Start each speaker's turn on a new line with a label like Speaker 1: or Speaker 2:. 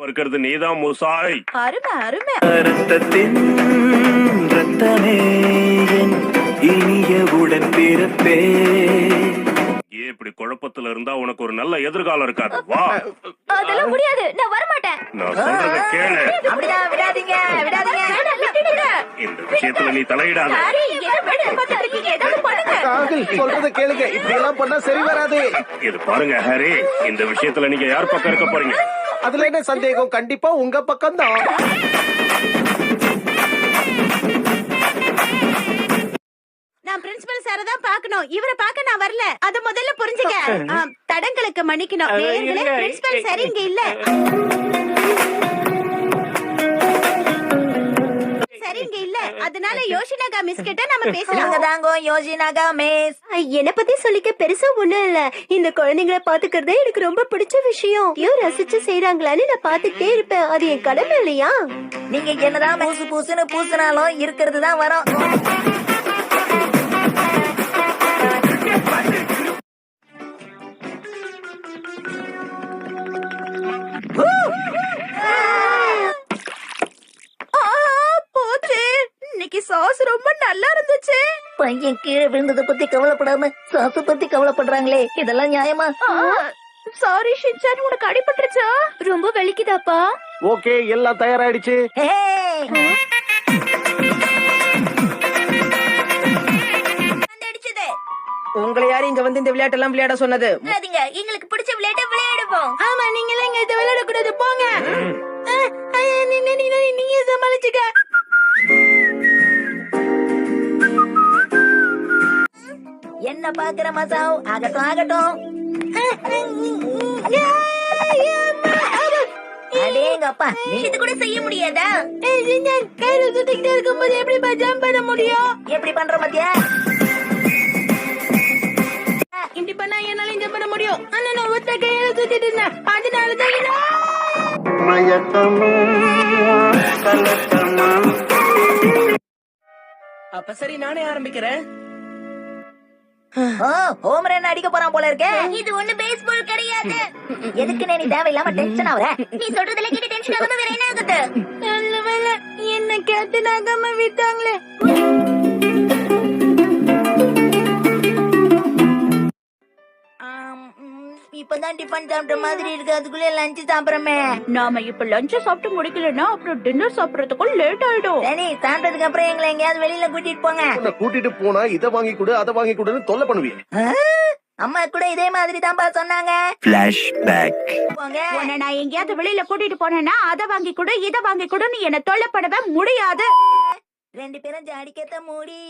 Speaker 1: இருக்கிறது நீதான் முசாய்.
Speaker 2: அருமை அருமை.
Speaker 3: ரத்தத்தின் ரத்தமே என் இனிய உடன் பிறப்பே.
Speaker 1: ஏன் இப்படி குழப்பத்துல இருந்தா உனக்கு ஒரு நல்ல எதிர்காலம் இருக்காது. வா.
Speaker 2: அதெல்லாம் முடியாது, நான் வர மாட்டேன்.
Speaker 1: நான் சொல்றத கேளு.
Speaker 2: அப்படிதான் விடாதீங்க விடாதீங்க.
Speaker 1: இந்த விஷயத்துல நீ தலையிடாத.
Speaker 2: ஹரி, என்ன பண்ண பாத்துறீங்க? ஏதாவது பண்ணுங்க.
Speaker 4: ராகுல் சொல்றத கேளுங்க, இப்படி எல்லாம் பண்ணா சரி வராது.
Speaker 1: இது பாருங்க ஹரி, இந்த விஷயத்துல நீங்க யார் பக்கம் இருக்க போறீங்க?
Speaker 4: அதுல என்ன சந்தேகம், கண்டிப்பா உங்க பக்கம் தான்.
Speaker 2: நான் பிரின்சிபல் சார தான் பார்க்கணும், இவரை பார்க்க நான் வரல. அத முதல்ல புரிஞ்சுக்க. தடங்களுக்கு மன்னிக்கணும். நேயர்களே, பிரின்சிபல் சார் இங்க இல்ல. சரிங்க இல்ல, அதனால யோஷினாகா மிஸ் கிட்ட நாம பேசலாம். தாங்கோ யோஷினாகா மிஸ். என்ன பத்தி சொல்லிக்க பெருசா ஒண்ணும் இல்ல. இந்த குழந்தைங்களை பாத்துக்கிறதே எனக்கு ரொம்ப பிடிச்ச விஷயம். ரசிச்சு செய்யறாங்களான்னு நான் பாத்துக்கிட்டே இருப்பேன். அது என் கடமை இல்லையா? நீங்க என்னதான் பூசு பூசுன்னு பூசினாலும் இருக்கிறது தான் வரும். சாஸ் ரொம்ப நல்லா இருந்துச்சு. பையன் கீழே விழுந்ததை பத்தி கவலைப்படாம சாஸ் பத்தி கவலைப்படுறாங்களே, இதெல்லாம் நியாயமா? சாரி ஷின்சான், உனக்கு அடிபட்டுருச்சா? ரொம்ப வலிக்குதாப்பா?
Speaker 4: ஓகே, எல்லாம் தயாராயிடுச்சு.
Speaker 5: உங்களை யாரும் இங்க வந்து இந்த விளையாட்டெல்லாம் விளையாட சொன்னது?
Speaker 2: எங்களுக்கு பிடிச்ச விளையாட்டை விளையாடுவோம். ஆமா, நீங்களே இங்க இதை விளையாட கூடாது, போங்க. நீங்க சமாளிச்சுக்க. என்ன பாக்குற மசாவ்? ஆகட்டும் ஆகட்டும். அடேங்கப்பா, இது கூட செய்ய முடியாதா? கையில சுத்திக்கிட்டே இருக்கும்போது எப்படி ஜம்ப் பண்ண முடியும்? எப்படி பண்ற மத்தியா? இப்படி பண்ணா என்னால ஜம்ப் பண்ண முடியும். ஆனா நான் ஒத்த கையில சுத்திட்டு இருந்தேன், அதனாலதான்
Speaker 5: அப்ப சரி, நானே ஆரம்பிக்கிறேன்.
Speaker 2: ஹோம் ரன் அடிக்க போறான் போல இருக்கே. இது ஒண்ணு பேஸ்பால் கிடையாது. எதுக்கு நீ தேவையில்லாம டென்ஷன் ஆவற? நீ சொல்றதுல கேட்டு டென்ஷன் ஆகாம வேற என்ன ஆகுது? நல்லவேளை என்ன கேப்டன் ஆகாம விட்டாங்களே. இப்பதான் டிஃபன் சாப்பிட்ட மாதிரி இருக்கு, அதுக்குள்ள லஞ்ச் சாப்பிடுறமே. நாம இப்ப லஞ்ச் சாப்பிட்டு முடிக்கலன்னா அப்புறம் டின்னர் சாப்பிடறதுக்குள்ள லேட் ஆயிடும். சரி, சாப்பிட்டதுக்கு அப்புறம் எங்களை எங்கேயாவது வெளியில கூட்டிட்டு போங்க.
Speaker 4: கூட்டிட்டு போனா இதை வாங்கி கொடு அதை வாங்கி கொடுன்னு தொல்லை பண்ணுவீங்க.
Speaker 2: அம்மா கூட இதே மாதிரி தான்ப்பா சொன்னாங்க.
Speaker 3: ஃபிளாஷ்பேக்.
Speaker 2: உன்னை நான் எங்கேயாவது வெளியில கூட்டிட்டு போனேன்னா அதை வாங்கி கொடு இதை வாங்கி கொடுன்னு என்ன தொல்லை பண்ணவே முடியாது. ரெண்டு பேரும் ஜாடிக்கத்த மூடி.